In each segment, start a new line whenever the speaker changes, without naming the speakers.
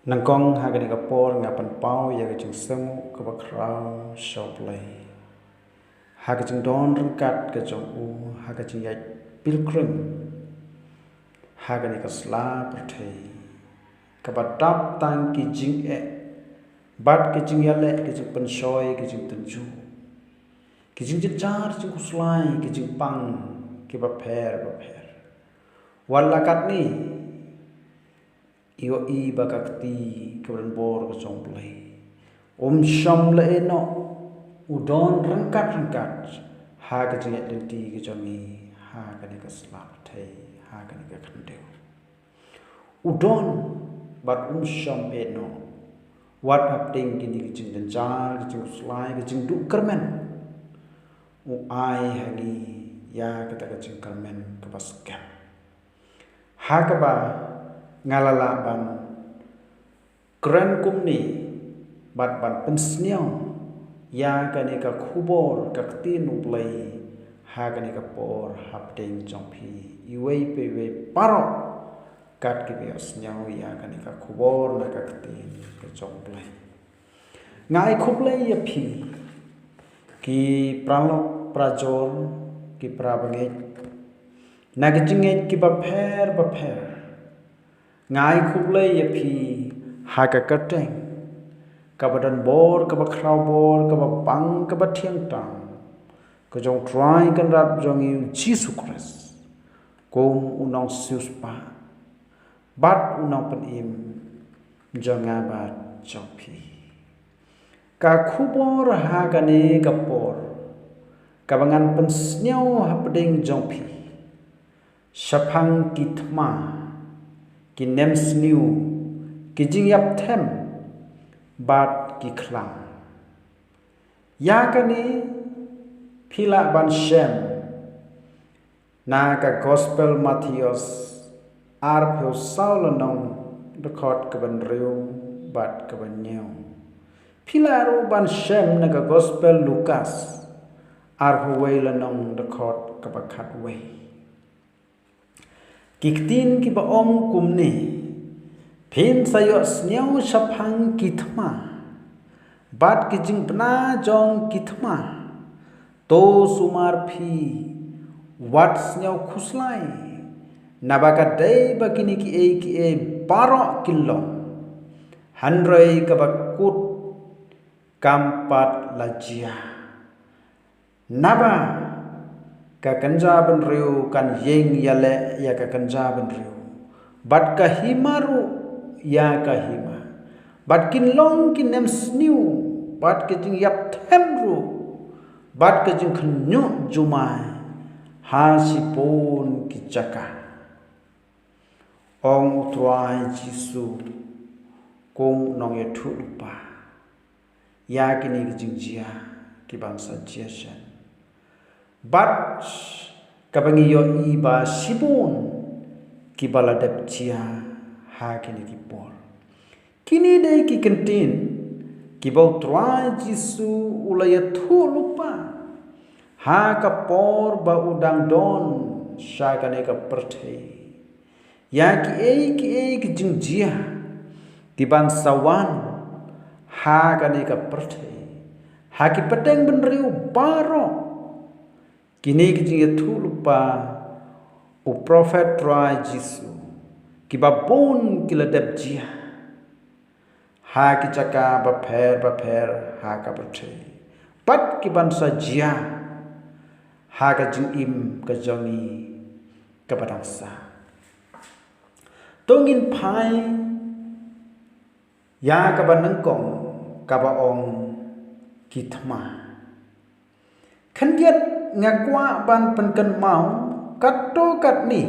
Nangkong hagani kapor ngapan pau ya gajing semu ke bakrau shoplay. Hagajing don rengkat gajong u hagajing yai pilkrung. Hagani kasla pertei. Kabatap tang kijing bat kijing yale kijing pensoy kijing tenju. Kijing jejar kijing kuslai kijing pang kibaper. Walakat ni iyo I bakakti kemudian bor kecong play syam le eno udon rengkat ha kejingat lenti kejongi ha kani keslap thei ha kani ke khandeu udon bat syam eno wat upting kini kejing denjar kejing slai kejing du kermen ai hani ya kata kejing kermen kebaskem ha keba ngalalaban keren kumni bat pensniaw ya kani ka khubor ka tin uplay ha kani ka por hapding jongpi iwei pewe paro kat ki biasnyaw ya kani ka khubor na ka tin ka jongplay ngai khuplay ya phi ki pralok prajor ki prabange nagajinget ki bapher ngai khuplay ya phi haka kateng kabadan bor kabakrau bor kabapang kabathiang tang kajong try kan rap jong yu Jesus Christ kom unong sius pa bat unong penim jonga bat jongpi ka khubor hagane kapor kabangan pensnyaw hapding jongpi sapang kitma kinem sniu kijing yap them bat ki khlang ya kani phila ban shem na ka gospel Matthias arpho saulanong record kaban riu bat kaban nyau phila ro ban shem na ka gospel Lucas arpho wailanong record kabakhat wei kiktin ki ba om kumni phin sayo snyau sapang kitma bat kijing bna jong kitma to sumar phi wat snyau khuslai nabaka dei bakini ki e 12 kilo handrei kabakut kampat lajia naba ka kanja ban riu kan yeng yale ya ka kanja ban riu bat ka himaru ya ka hima bat kin long kin nem sniu bat ke jing yap themru bat ke jing khnyu jumai ha sipon ki chaka ong utrai jisu kong nong ye thu lupa ya kini ki jing jia ki bangsa jia shan bat kabangi yo iba sibun kibala dep chia ha kini ki por kini dei ki kentin kibau trai jisu ulaya thu lupa ha ka por ba udang don sha kane ka perthei ya ki ki jing jia ki ban sawan ha kane ka perthei ha ki peteng ben riu baro kini kijing thu lupa o prophet try jisu kibabon kiladep jia ha ki chaka ba pher ha ka perche pat ki bansa jia ha ka jing im ka jongi ka badangsa tongin phai ya ka banangkong ka ba ong kitma khandiat ngakwa ban penkan mau katto katni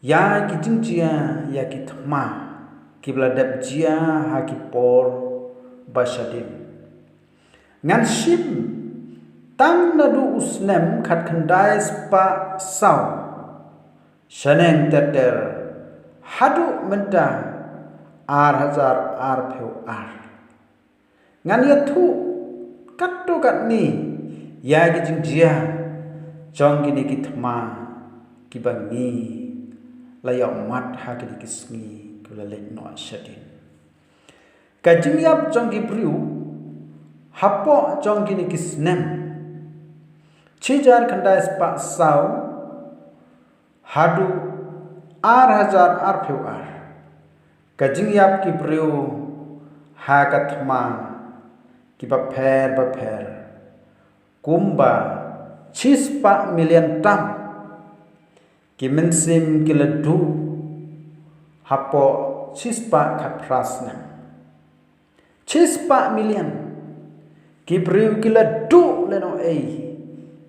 ya ki jingjia ya ki thma ki bladap jia ha ki por basadim ngan sim tang nadu usnem khat khandai spa sau shaneng teter hadu menta ar pheu ar ngan ya thu katto katni ya ki jingjia jong kini ki thma ki bangi layak mat ha ki kisngi kula lek no shadin ka jingyap chong ki priu hapo chong ki ni kisnem chijar khanda spa sau hadu ar hazar ar pheu ar ka jingyap ki priu ha kathma ki ba pher kumba chispa million tam ki mensim ki ladu hapo chispa khat prasna chispa million ki priu ki ladu leno ei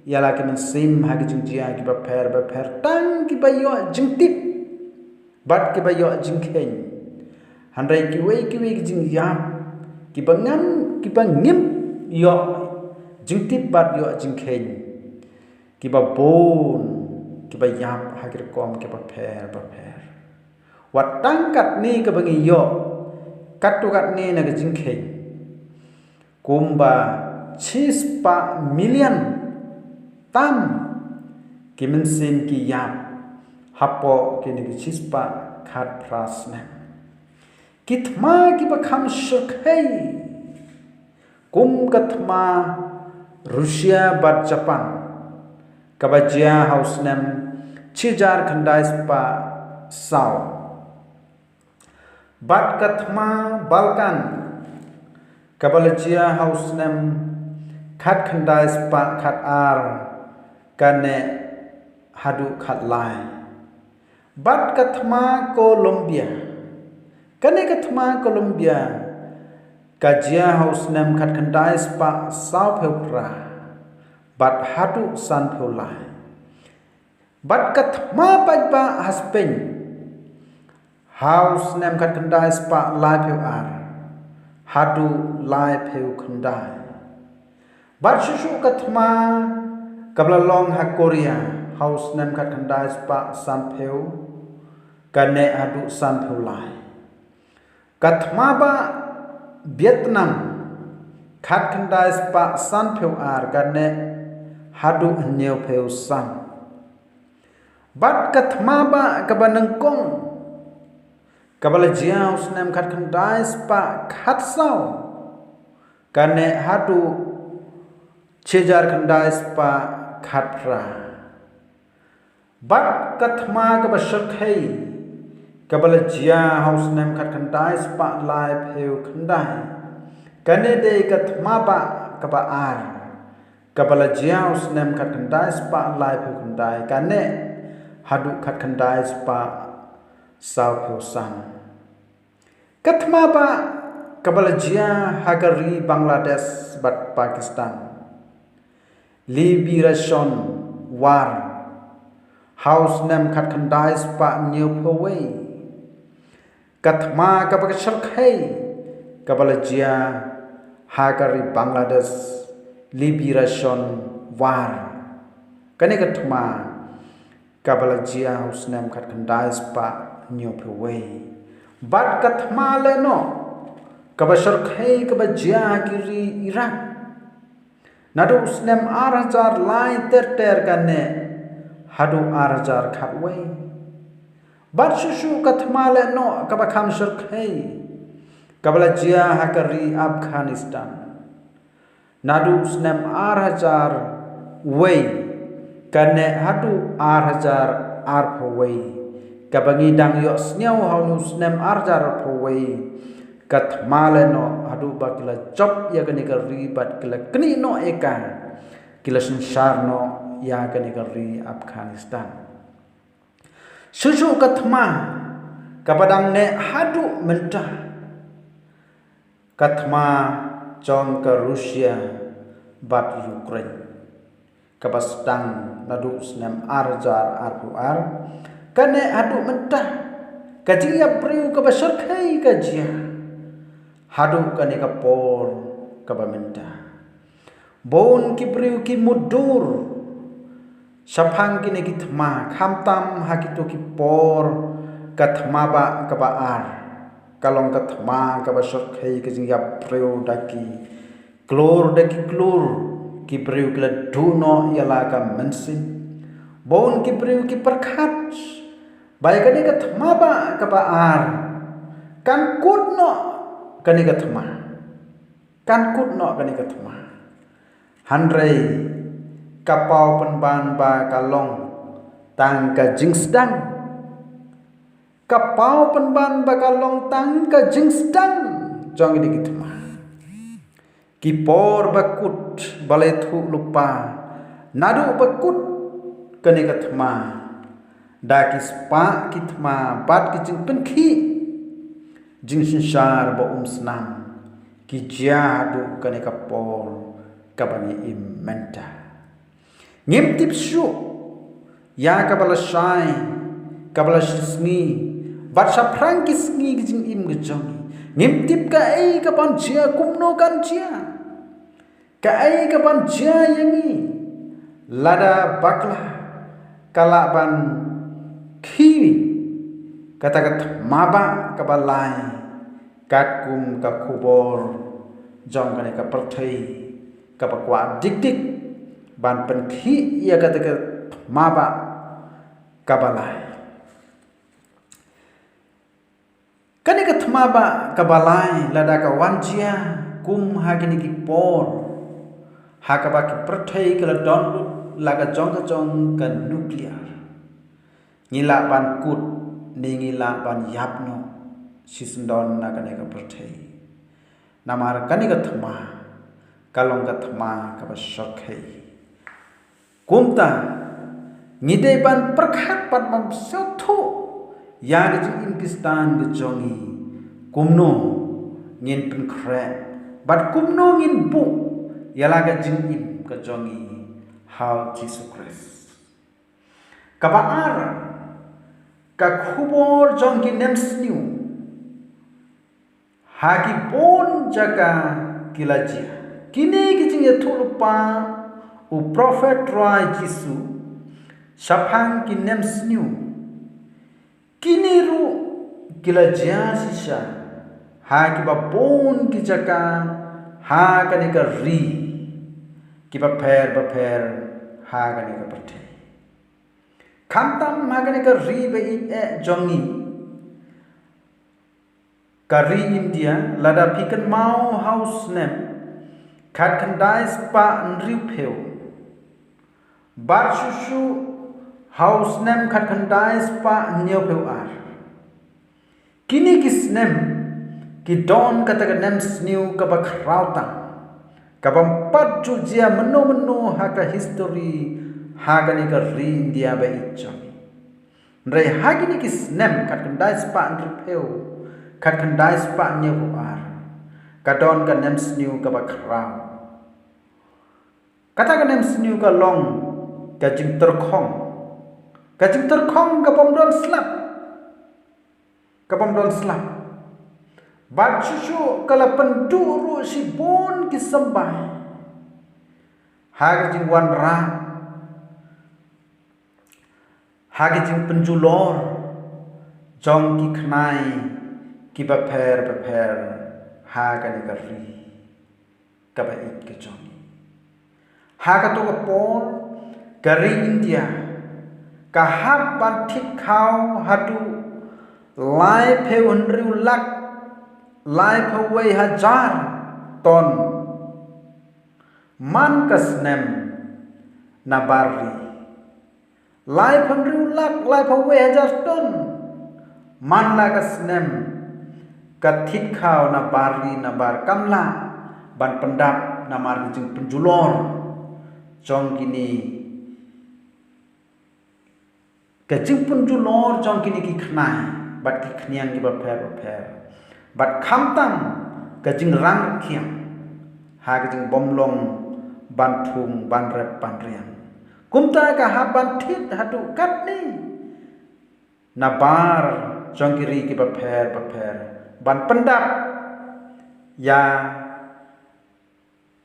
yala ki mensim ha ki jingjia ki ba pher tang ki ba yo jingtip bat ki ba yo jingkhen handai ki wei ki jingyam ki ba ngim yo jingtip bat yo jingkhen ki ba bon ki ba yap hagir kom ki ba pher wat tangkat ni ka bangi yo katukat ni na jingkhen kumba chispa million tam ki mensim ki yap hapo ki ni chispa khat prasna kitma ki ba kham shakhay kum katma Rusia bat Japan kabajia house nem chijar khandai spa sau bat kathma Balkan kabalajia house nem khat khandai spa khat ar kane hadu khat lai bat kathma Colombia kane kathma Colombia kajia house nem khat khandai spa sau phepra bat hatu san phulai bat kathma pajba haspen house nem khat khandai spa lai pheu ar hatu lai pheu khandai bat shushu kathma kabla long ha Korea house nem khat khandai spa san pheu kane hatu san phulai kathma ba Vietnam khat khandai spa san pheu ar kane hadu nyeu pheu san bat kathma ba kabanang kong kabala jiao snem khat khandai spa khat sau kane hadu chejar khandai spa khat pra bat kathma kaba shakhai kabala jia house nem khat khandai spa lai pheu khandai kane de kathma ba kaba ar kabala jia house nem khat khandai spa lai pheu khandai kane hadu khat khandai spa sau pheu san kathma ba kabala jia hagari Bangladesh bat Pakistan liberation war house nem khat khandai spa new phawei kathma kabak sharkhai kabala jia hagari Bangladesh liberation war kane kathma kabala jia husnam khat khandai spa new phawei bat kathma le no kabak sharkhai kabak jia kiri Iraq nadu usnam 8000 lai ter kane hadu 8000 khatwei bat shushu kathma le no kabakham shirkhai kabala jia hakari Afghanistan nadu snem 8000 wei kane hadu 8000 arphwei kabangi dang yo snyau haunu snem 8000 phwei kathma le no hadu bakila job ya kani kari bat kila kni no eka kila sansar no ya kani kari Afghanistan Susu kathma kapadang ne hadu mentah kathma chong ke Rusia bat Ukraine kabastang nadu snem arjar arpuar kane hadu mentah kajia priu kabasar khai kajia hadu kane kapor kabamenta bon ki priu ki mudur Saphang kini githma khamtam hakitu ki por kathma ba kaba ar kalong kathma kaba shorkhai ke jingya preu daki klor ki preu kla duno yala ka mensin bon ki preu ki perkhat bai kani kathma ba kaba ar kan kut no kani kathma kan kut no kani kathma handrei kapau penban ba kalong tang ka jingstang kapau penban ba kalong tang ka jingstang jong ini kathma kipor bakut balai thu lupa nadu bakut kani kathma da kispa kitma bat kijing penki jing sinshar ba snam ki jadu kani kapor kabani imenta ngim tipshu ya kabala shai kabala shismi bat saprang kisngi kijing im gejong ngim tip ka ai kapan jia kumno kan jia ka ai kapan jia yangi lada bakla kalaban kiwi kata-kata maba kabalai kakum kakubor jong kane ka perthai ka pakwa dik ban pen khi ya kata-kata maba kabalai kane ka maba kabalai lada ka wanjia kum hagini ki por hakaba ki perthai kala don laga jong ka jong ka nuclear ngila ban kut ni ngila ban yapno sisndon na kane ka perthai namar kane ka thma kalong ka thma ka ba shokhei kumta ngide ban prakhat pat mam sothu ya ga jing Pakistan ga jongi kumno ngin pen khre bat kumno ngin bu yala ga jing im ka jongi how Jesus Christ kabaar ka khubor jong ki nemsniu hagi bon jaga kilajia kini kijing ya thulupa u prophet roi jisu saphang ki nemsniu kini ru kilajia sisa hagi ba bon ki jaga ha kani ka ri ki ba pher ha kani ka pathe Kamtam magane ka ri be e jongi kari India lada pikan mau house nem khat khandai spa nriu pheu bar shushu house nem khat khandai spa nyeu pheu ar kini kis nem ki don kata ka nem sniu ka ba khrauta ka bam pat ju jia meno haka history hagani ka ri India ba ichong re hagini kis nem khat khandai spa nriu pheu khat khandai spa nyeu ar ka don ka nem sniu ka ba khrau kata ka nem sniu ka long ka jing terkhong ka bom don slap bat chuchu kala penduru si bon ki sembah hag jing wan ra hag jing penjulor jong ki khnai ki ba pher hagani ka ri ka ba it ke jong haga to ka pon kari India ka hab ban thik khau hatu lai pheu hunriu lak lai pheu wei hajar ton man kas nem na barri lai pheu lak lai pheu wei hajar ton man la kas nem ka thik khau na barri na bar kamla ban pendap na mar jing penjulor jong kini ka jing penjulor jong kini ki khnai bat ki khniang ki ba pher bat khamtam ka jing rang khiam ha ka jing bomlong ban thum ban rep ban riang kumta ka ha ban thit hatu kat ni na bar jong kiri ki ba pher ban pendap ya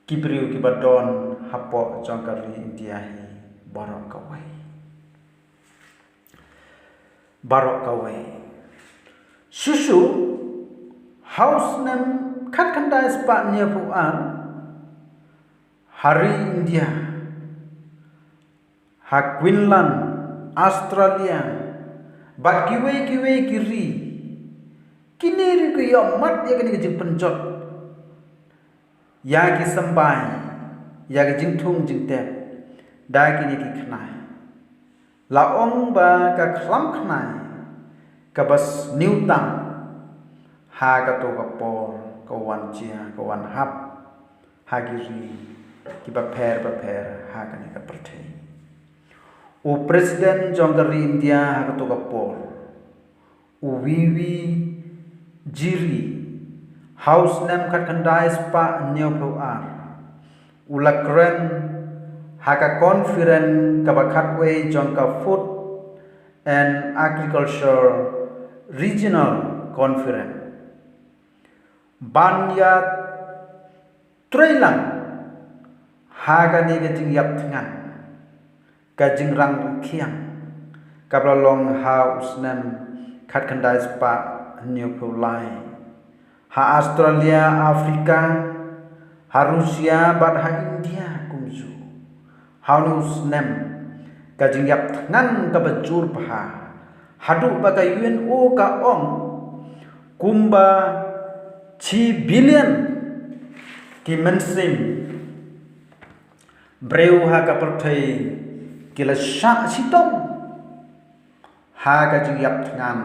kibriu ki ba don hapo jong kari India hi barok kawai susu house nem khat khandai spa nya pu an hari India ha Queensland Australia bat kiwe kiri kini riku yo mat ya kini jing penjot ya ki sampai ya ki jing thung jing tep da kini ki khnai la ong ba ka khlam khnai ka bas new tang ha ka to ka por ka wan chia ka wan hap ha ki ri ki ba pher ha ka ni ka perthei o president jongari India ha ka to ka por o wiwi jiri house nem khat khandai spa nyo pho ar ulakren haka conference ka bakhat we jong ka food and agriculture regional conference banya trailang haga ni ga jing yap thngan ka jing rang khiang ka long house nem khat khandai spa nyo pho lai ha Australia Afrika ha Rusia bat ha India kumju haunus nem ka jing yap thngan ka bajur pha hadu ba ka UNO ka ong kumba 6 billion ki mensim breu ha ka perthei kila sha sitom ha ka jing yap thngan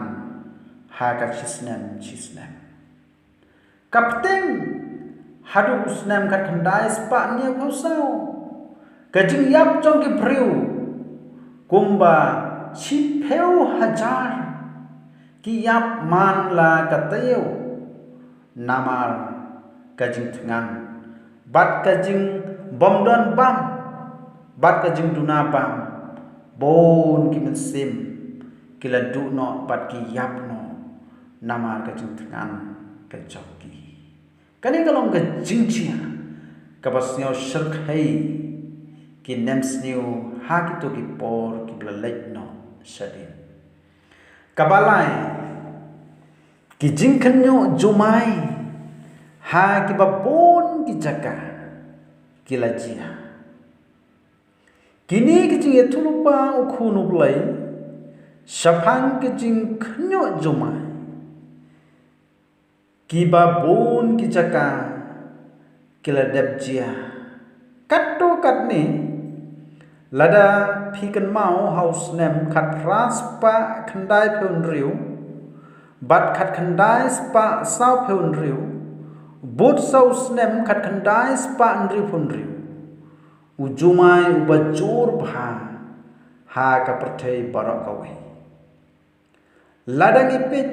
ha ka chisnem kapteng hadu usnem kat khandai spa nia phosau ka jing yap chong ki breu kumba 10,000 ki yap man la ka teu namar ka jing thngan bat ka jing bomdon bam bat ka jing duna bam bon ki mensim kila du no bat ki yap no namar ka jing thngan ka joki kani kalong ka jing chia ka basnyo shirkhai ki nemsnyo ha ki to ki por ki blalek no shadin kabalai ki jing khanyo jumai ha ki babon ki jaka ki lajia kini ki jing ethulupa ukhunu blai shapang ki jing khanyo jumai ki babon ki jaka ki ladap jia katto katni lada phikan mau house nem khat raspa khandai phun riu bat khat khandai spa sau phun riu bot sau nem khat khandai spa nri phun riu ujumai ubajur bha ha ka perthei barok kawe ladang ipit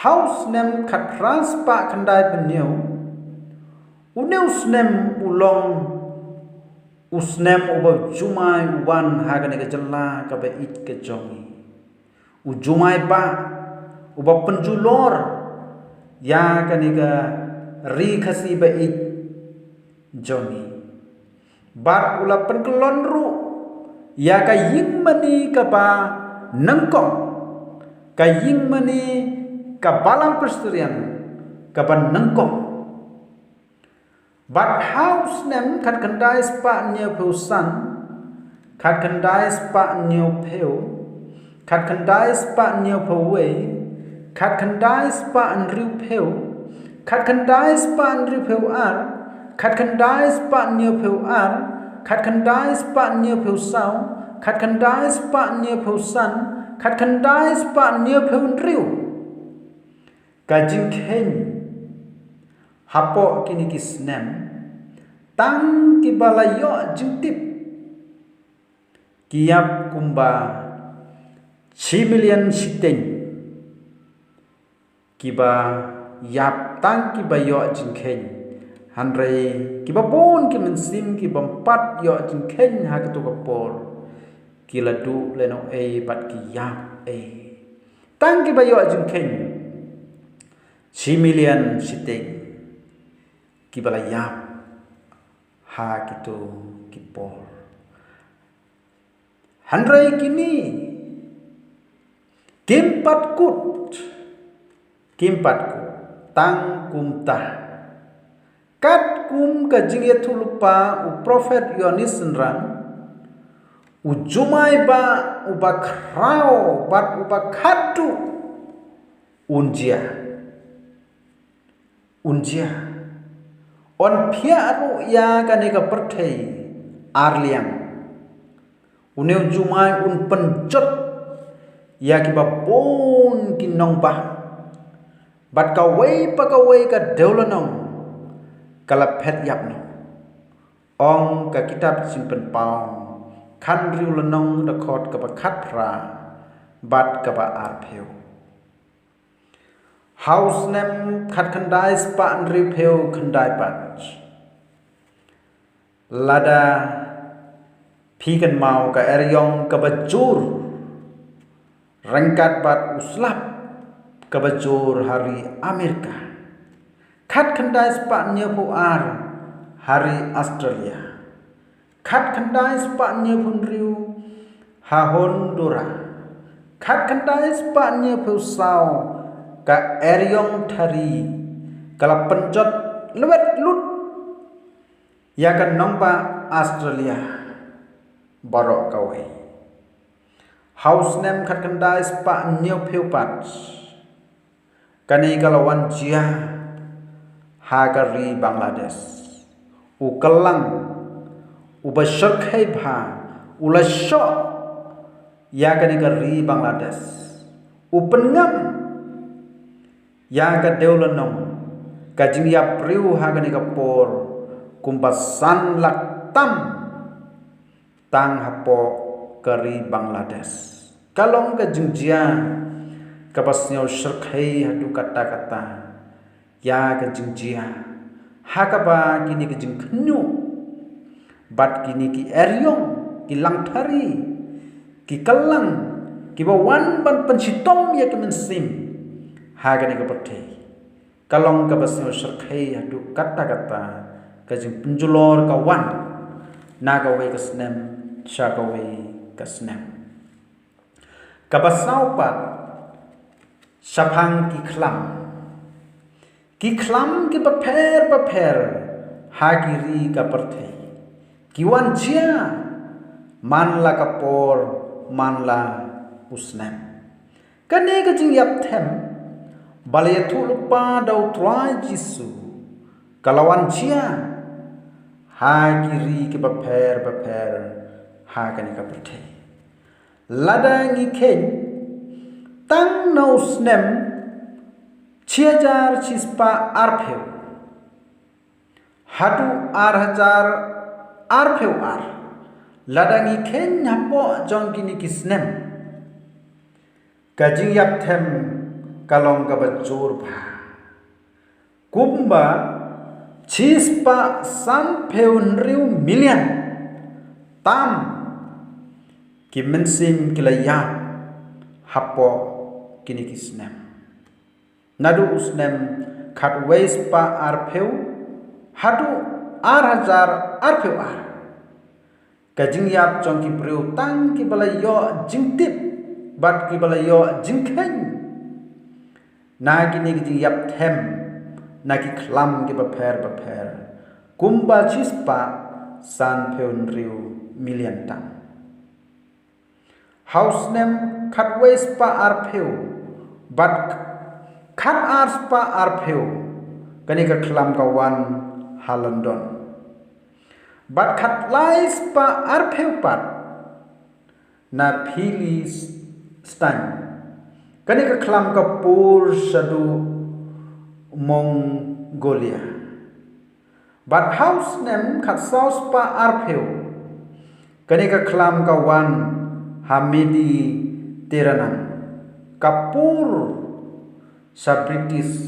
house nem khat raspa khandai peneu uneus nem ulong usnem uba jumai uban hagane ka jalla ka ba it ka jongi ujumai ba uba penjulor ya kaniga ri khasi ba it jongi bat ula penkelon ru ya ka ying mani ka ba nangkong ka ying mani ka balang persterian ka ba nangkong but house nem khat khandai spa nyo pheu san khat khandai spa nyo pheu khat khandai spa nyo pheu we khat khandai spa nriu pheu khat khandai spa nriu pheu ar khat khandai spa nyo pheu ar khat khandai spa nyo pheu sau khat khandai spa nyo pheu san khat khandai spa nyo pheu nriu ka jing khen hapo kini kisnem tang ki balayo jingtip kiap kumba 6 million siteng kiba yap tang ki bayo jingkhen hanrei kiba bon ki mensim ki bampat yo jingkhen ha ka to ka por kiladu leno e bat ki yap e tang ki bayo jingkhen 6 million siteng ki balayap ha kito kipor handrai kini kimpat kut tang kumta kat kum ka jinge thulupa u prophet yonis nran u jumai ba u bakrao bat u bakhatu unjia on phia ru ya kaneka perthei arliang uneu jumai un penjot ya ki ba pon ki nong ba bat ka wei pa ka wei ka deulanong kala phet yap no ong ka kitab simpen pau khan riu lanong da khot ka ba khat pra bat ka ba ar pheu house nem khat khandai spa an riu pheu khandai pat lada phi kan mau ka eryong ka ba jur rangkat bat uslap ka ba jur hari Amerika khat khandai spa nya pu ar hari Australia khat khandai spa nya pun riu ha Honduras khat khandai spa nya pu sao ka eryong thari kala penjot lewet lut ya kan nongpa Australia barok kawai house nem khat khandai spa nya pu pat kani kalawan jia hagari Bangladesh ukelang ubashakai bha ulasho ya kani kari Bangladesh upengam ya ka deulanong kajing ya priu hagani kapor kumpasan laktam tang hapo kari Bangladesh kalong kajing jia kapasnya sherkai hadu kata-kata ya kajing jia hakaba kini kajing kenyu bat kini ki eryong ki langthari ki kalang ki bawan ban pensitom ya kemensim hagani kapathe kalong kapasnya sherkai hadu kata-kata kajing penjulor kawan nagawai kasnem syagawai kasnem kapasau pat Sapang ki khlam ki paper hagiri ka perthei ki wan chia manla kapor manla usnem kane ka jing yap them balaya thu lupa dau trai jisu kalawan chia hagiri ki paper hagani ka perthei ladangi khen tang no snem chiajar chispa arpheu hadu arhajar arpheu ar ladangi khen nyapo jongkini kisnem kajing yap them kalong ka bajur bha kumba chispa sampheu nriu million tam kimensim kilaya hapo kini kisnem nadu usnem khat weis pa arpheu hadu arhajar arpheu ar kajing yap chongki priu tang ki balayo jingtip bat ki balayo jingkhen na kini ki yap them na ki khlam ki bapher kumba chispa san pheun riu million tam house nem khat weis pa arpheu bat khat ars pa arpheu kani ka khlam ka wan ha London bat khat lais pa arpheu pat na Philistine kani ka khlam ka pur sadu Mongolia bat house nem khat saus pa arpheu kani ka khlam ka wan Hamidi Teranan kapur sa British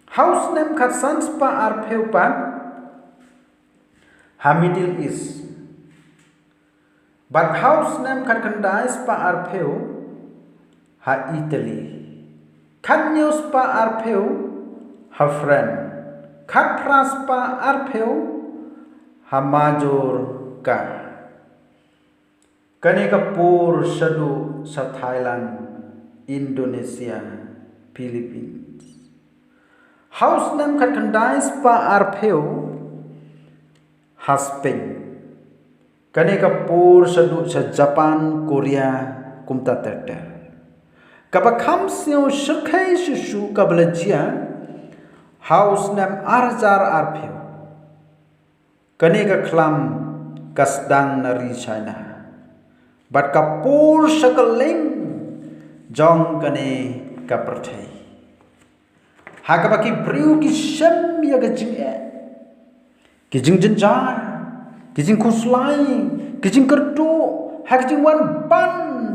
house name khat sans pa arpheu pan ha Middle East but house name khat khandais pa arpheu ha Italy khat news pa arpheu ha France khat pras pa arpheu ha Majorca kani kapur sadu sa Thailand Indonesia Philippines house name khat khandais pa arpheu ha Spain kani kapur sadu sa Japan Korea kumta terter kaba kham sio shakai shu kablajia house nam arjar arpheu kane ka khlam kasdang nari china bat kapur shakaleng jong kane ka perthai hakaba ki briu ki shem ya ga jing e ki jing jar ki jing khuslai ki jing kertu hak jing wan ban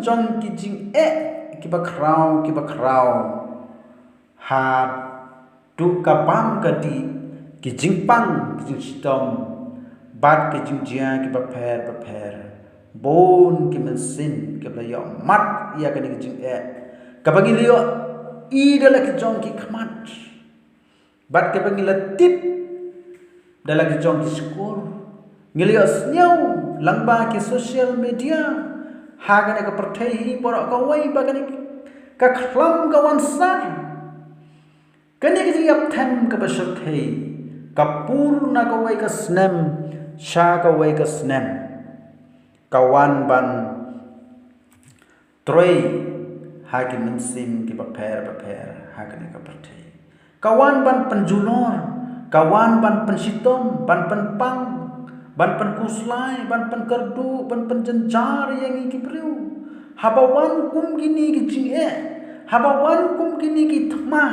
jong ki jing e ki ba krau ha tu kapam ka di ki jing pang ki jing stom bat ki jing jia ki ba pher bon ki men sin ki ba yo mat ya ka ni ki jing e ka ba gi lio I dala ki jong ki khamat bat ka ba gi la tip dala ki jong ki skor ngilio snyau langba ki social media hagane ka perthai hi porok ka wai bagani ka khlam ka wansa kani ki yap tham ka basar thai ka purna ka wai ka snem sha ka wai ka snem ka wan ban troi hagi mensim ki ba pher hagane ka perthai ka wan ban penjulor ka wan ban pensitom ban penpang ban pen kuslai ban pen kerdu ban pen jenjar yang ki priu habawan kum gini ki jing e habawan kum gini ki thma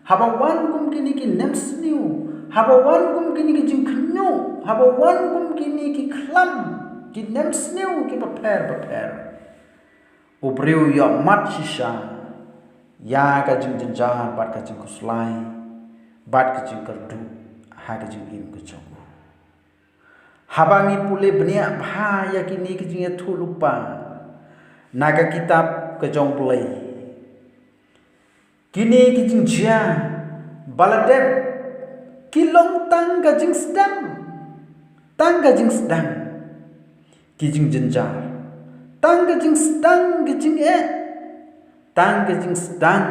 habawan kum gini ki nemsniu habawan kum gini ki jing khnu habawan kum gini ki khlam ki nemsniu ki ba pher ubriu ya mat shisha ya ka jing jenjar bat ka jing kuslai bat ka jing kerdu ha ka jing im ka jong habangi pule benia bha yakini ki jing thu lupa naga kitab ke jong play kini ki jing jia baladep kilong tang ga jing sedang ki jing jenjar tang ga jing sedang ki jing e tang ga jing sedang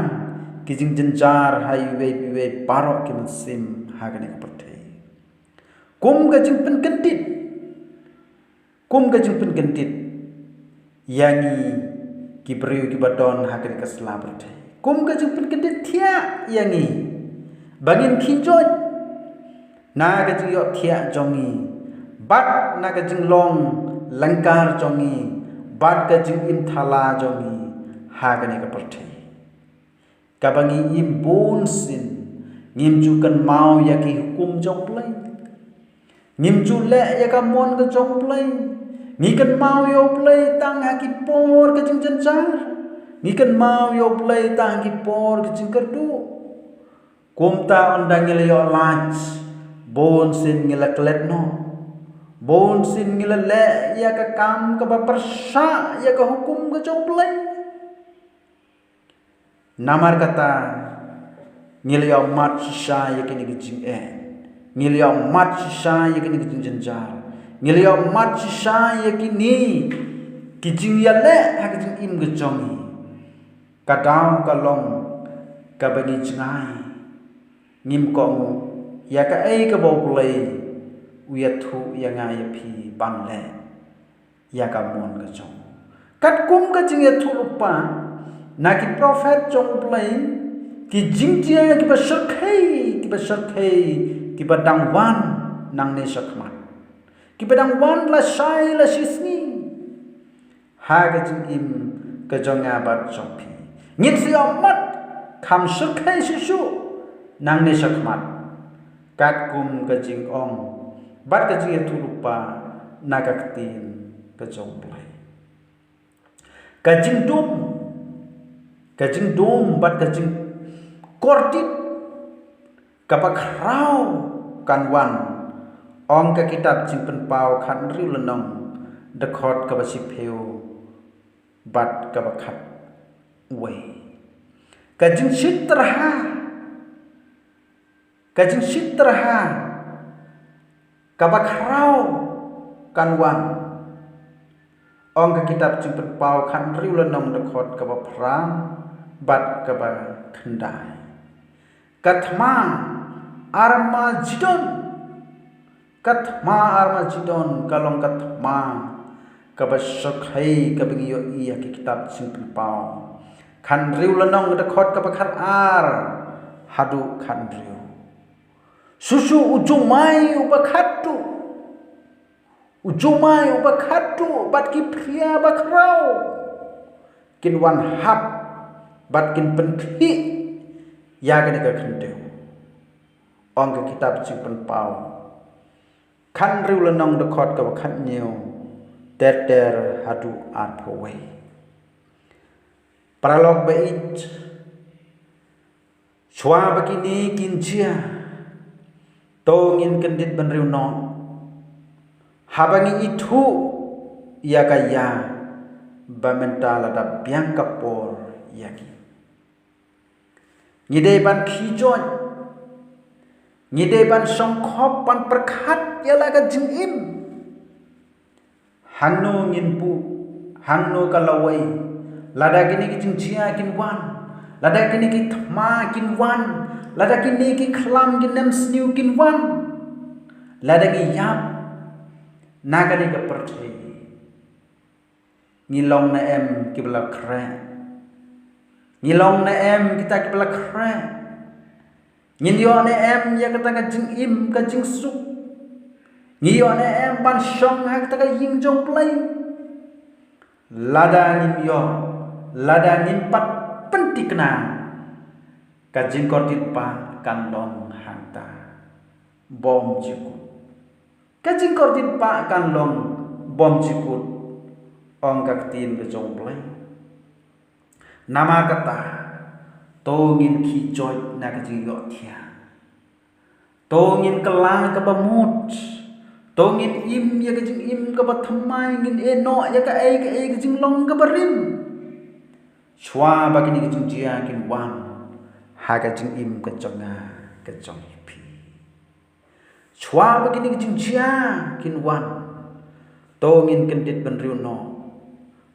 ki jing jenjar highway piwe parok ki sim hagane ka perthai kum ga jing pen kentit yangi ki briu ki badon hagane ka sla perthai kum ga jing pen kentit thia yangi bangin khinjot na ga jing yo thia jongi bat na ga jing long langkar jongi bat ga jing im thala jongi hagane ka perthai ka bangi im bon sin ngim ju kan mau yaki hukum jong play ngim ju le yaka mon ka jong play ngi kan mau yo play tang ha ki por ka jing jenjar ngi kan mau yo play tang ki por ka jing kerdu kumta ondang ngile yo lach bon sin ngila klet no bon sin ngila le yaka kam ka ba persa yaka hukum ka jong play namar kata ngiliau mat sisa yakini kijing ngiliau mat sisa yakini kijing jenjar ngiliau mat sisa yakini kijing yale hakijing im gejongi kadau kalong kabani jengai ngim kong yaka ai ka bau play uyathu yanga yapi banle yaka mon gejong kat kum ka jing yathu lupa naki prophet jong play ki jingtia ki ba shakai ki ba dangwan nang ne shakmat ki ba dangwan la shai la shisni ha ga jing im ka jonga ba chompi ngit si amat kham shakai shishu nang ne shakmat kat kum ka jing ong bat ka jing tu lupa naga ktin ka jong play ka jing dum bat ka jing kortit kapak rau kanwan ong ka kitab jimpen pau khan riu lenong dekhot ka basi pheu bat ka bakhat we ka jing sitraha kapak rau kanwan ong ka kitab jimpen pau khan riu lenong dekhot ka ba phrang bat ka ba khandai kathma armagedon kalong kathma kabasakhay kabingiyo iya ki kitab simple pau khan riu lanong da khot kabakhat ar hadu khan riu susu ujumai ubakhatu bat ki pria bakrau kin wan hap bat kin penthi ya gani ka khanteu ong ka kitab simple pau khan riu lanong da khot kabakhat new der hadu ar phawai paralog bait chwa bakini kinchia tongin kendit benriu no habangi itu ya kaya bamentala da biang kapor yaki ngidei ban khijon ngidei ban songkhop pan perkhat ya laga jingim hangno ngin pu hangno kalawai lada kini ki jingchia kin wan lada kini ki thma kin wan lada kini ki khlam kin nem sniu kin wan lada ki yap nagani ka perthai ngilong na em ki bla khre ngilong na em kita ki bla khre ngilyo na em ya kata ka jing im ka jing su ngilyo na em ban shong ha kata ka yim jong play lada ngilyo lada ngimpat pentikna ka jing kortit pa kanlong hangta bom jikut ka jing kortit pa kanlong bom jikut ong kaktin ke jong play nama kata tongin khijoy na ka jing yo thia tongin kelang ka bamut tongin im ya ka jing im ka bathmai ngin eno ya ka ai ka jing long ka barim chwa bagini ka jing jia kin wan ha ka jing im ka jonga ka jong pi chwa bagini ka jing jia kin wan tongin kendit benriu no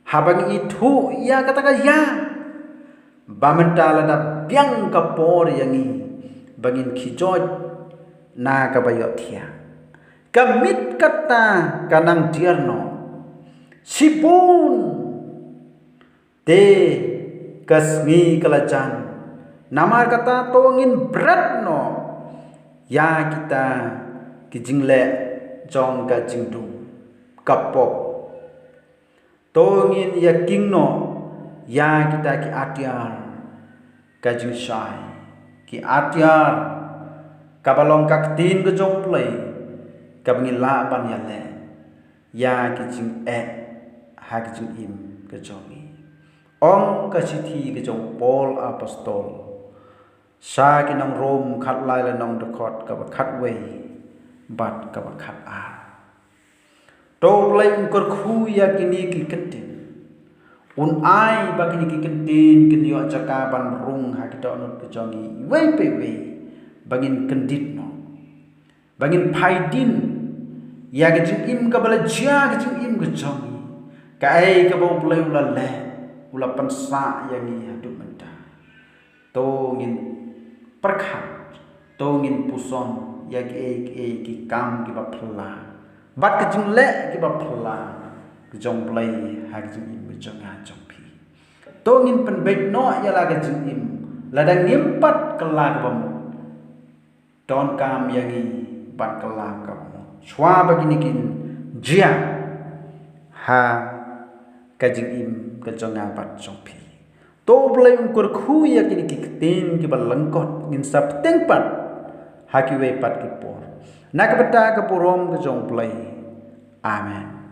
habang itu ya kata ka ya bamentala da biang ka por yangi bangin khijoj na ka bayo thia kamit kata kanang tierno sipun te kasmi kalajan namar kata tongin berat no ya kita kijingle jong ka jingdu kapok tongin ya kingno ya kita ki atiar kajing shai ki atiar kabalong kaktin ke jong play kabangi la ban ya le ya ki jing ha ki jing im ke jongi ong ka sithi ke jong Paul apostol sa ki nang rom khat lai la nong de khot ka ba khat wei bat ka ba khat a to play kor khu ya kini ki kentin un ai ba kini ki kentin kin yo chaka ban rung ha ki to not ke jongi wei pe wei bangin kendit no bangin phaidin ya ke jing im ka bala jia ke jing im ke jongi ka ai ka bo play ula le ula pansa yang ni hadu menta to ngin perkhat to ngin puson ya ki kam ki ba phla bat ke jing le ki ba phla ke jong play ha ke jing im ke jong ha jong pi to ngin pen bet no ya la ke jing im la dang ngimpat kala ka bam don kam yang ni bat kala ka bam chwa bagini kin jia ha ka jing im ke jong ha bat jong pi to play kur khu ya kini ki tin ki ba langkot ngin sap teng pat ha ki we pat ki por na ka bata ka porom ke jong play amen.